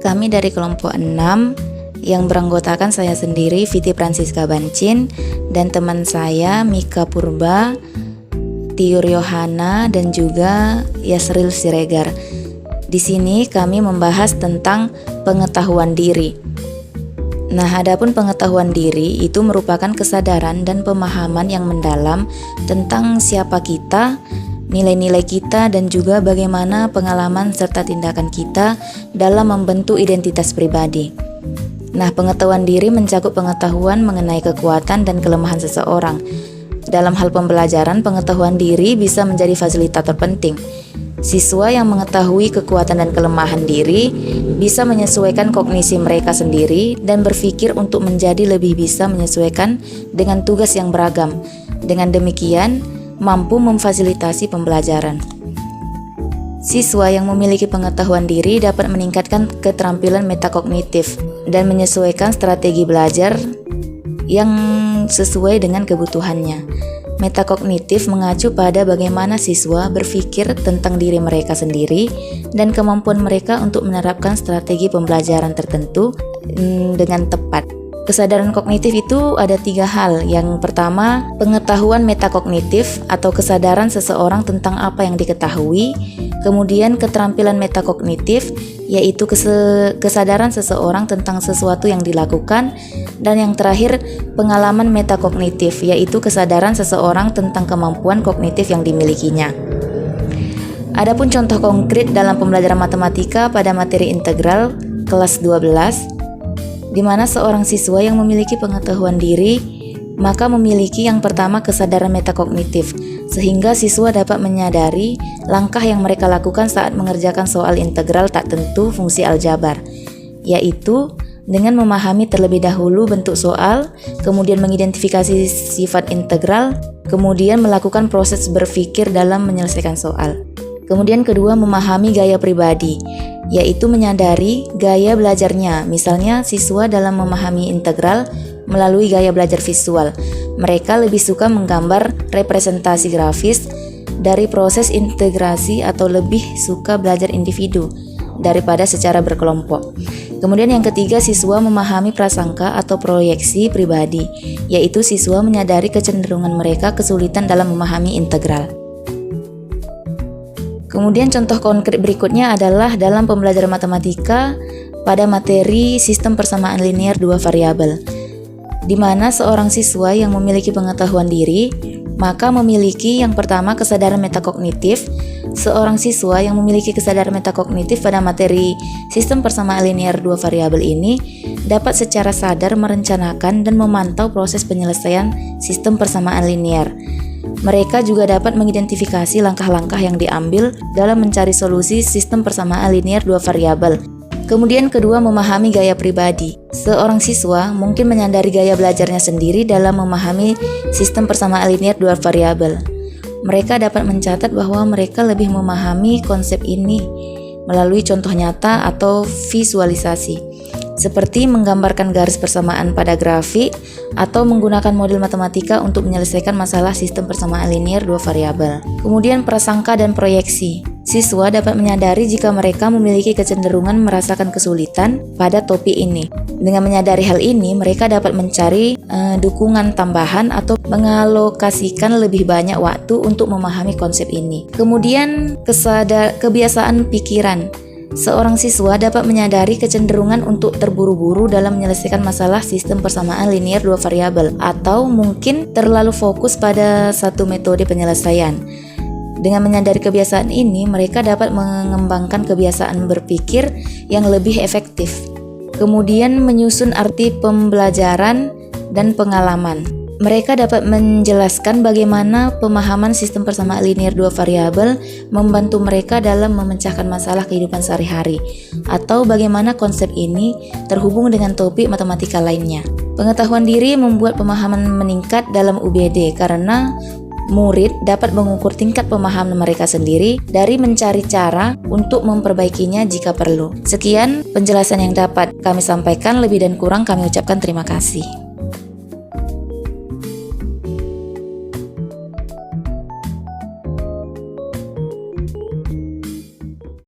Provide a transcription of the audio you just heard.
kami dari kelompok 6 yang beranggotakan saya sendiri, Viti Francisca Bancin, dan teman saya Mika Purba, Tiur Yohana, dan juga Yasril Siregar. Di sini kami membahas tentang pengetahuan diri. Nah, adapun pengetahuan diri itu merupakan kesadaran dan pemahaman yang mendalam tentang siapa kita, nilai-nilai kita, dan juga bagaimana pengalaman serta tindakan kita dalam membentuk identitas pribadi. Nah, pengetahuan diri mencakup pengetahuan mengenai kekuatan dan kelemahan seseorang. Dalam hal pembelajaran, pengetahuan diri bisa menjadi fasilitator penting. Siswa yang mengetahui kekuatan dan kelemahan diri bisa menyesuaikan kognisi mereka sendiri dan berpikir untuk menjadi lebih bisa menyesuaikan dengan tugas yang beragam. Dengan demikian, mampu memfasilitasi pembelajaran. Siswa yang memiliki pengetahuan diri dapat meningkatkan keterampilan metakognitif dan menyesuaikan strategi belajar yang sesuai dengan kebutuhannya. Metakognitif mengacu pada bagaimana siswa berpikir tentang diri mereka sendiri dan kemampuan mereka untuk menerapkan strategi pembelajaran tertentu dengan tepat. Kesadaran kognitif itu ada 3 hal. Yang pertama, pengetahuan metakognitif atau kesadaran seseorang tentang apa yang diketahui. Kemudian keterampilan metakognitif, yaitu kesadaran seseorang tentang sesuatu yang dilakukan. Dan yang terakhir, pengalaman metakognitif, yaitu kesadaran seseorang tentang kemampuan kognitif yang dimilikinya. Adapun contoh konkret dalam pembelajaran matematika pada materi integral kelas 12, di mana seorang siswa yang memiliki pengetahuan diri, maka memiliki yang pertama kesadaran metakognitif, sehingga siswa dapat menyadari langkah yang mereka lakukan saat mengerjakan soal integral tak tentu fungsi aljabar, yaitu dengan memahami terlebih dahulu bentuk soal, kemudian mengidentifikasi sifat integral, kemudian melakukan proses berpikir dalam menyelesaikan soal. Kemudian kedua, memahami gaya pribadi, yaitu menyadari gaya belajarnya. Misalnya siswa dalam memahami integral melalui gaya belajar visual. Mereka lebih suka menggambar representasi grafis dari proses integrasi atau lebih suka belajar individu daripada secara berkelompok. Kemudian yang ketiga, siswa memahami prasangka atau proyeksi pribadi, yaitu siswa menyadari kecenderungan mereka kesulitan dalam memahami integral. Kemudian contoh konkret berikutnya adalah dalam pembelajaran matematika pada materi sistem persamaan linear 2 variabel, di mana seorang siswa yang memiliki pengetahuan diri maka memiliki yang pertama kesadaran metakognitif. Seorang siswa yang memiliki kesadaran metakognitif pada materi sistem persamaan linear 2 variabel ini dapat secara sadar merencanakan dan memantau proses penyelesaian sistem persamaan linear. Mereka juga dapat mengidentifikasi langkah-langkah yang diambil dalam mencari solusi sistem persamaan linear 2 variabel. Kemudian kedua, memahami gaya pribadi. Seorang siswa mungkin menyadari gaya belajarnya sendiri dalam memahami sistem persamaan linear 2 variabel. Mereka dapat mencatat bahwa mereka lebih memahami konsep ini melalui contoh nyata atau visualisasi, seperti menggambarkan garis persamaan pada grafik atau menggunakan model matematika untuk menyelesaikan masalah sistem persamaan linear 2 variabel. Kemudian prasangka dan proyeksi. Siswa dapat menyadari jika mereka memiliki kecenderungan merasakan kesulitan pada topik ini. Dengan menyadari hal ini, mereka dapat mencari dukungan tambahan atau mengalokasikan lebih banyak waktu untuk memahami konsep ini. Kemudian kebiasaan pikiran. Seorang siswa dapat menyadari kecenderungan untuk terburu-buru dalam menyelesaikan masalah sistem persamaan linear 2 variabel atau mungkin terlalu fokus pada satu metode penyelesaian. Dengan menyadari kebiasaan ini, mereka dapat mengembangkan kebiasaan berpikir yang lebih efektif. Kemudian menyusun arti pembelajaran dan pengalaman. Mereka dapat menjelaskan bagaimana pemahaman sistem persamaan linear 2 variabel membantu mereka dalam memecahkan masalah kehidupan sehari-hari, atau bagaimana konsep ini terhubung dengan topik matematika lainnya. Pengetahuan diri membuat pemahaman meningkat dalam UBD karena murid dapat mengukur tingkat pemahaman mereka sendiri dari mencari cara untuk memperbaikinya jika perlu. Sekian penjelasan yang dapat kami sampaikan, lebih dan kurang kami ucapkan terima kasih.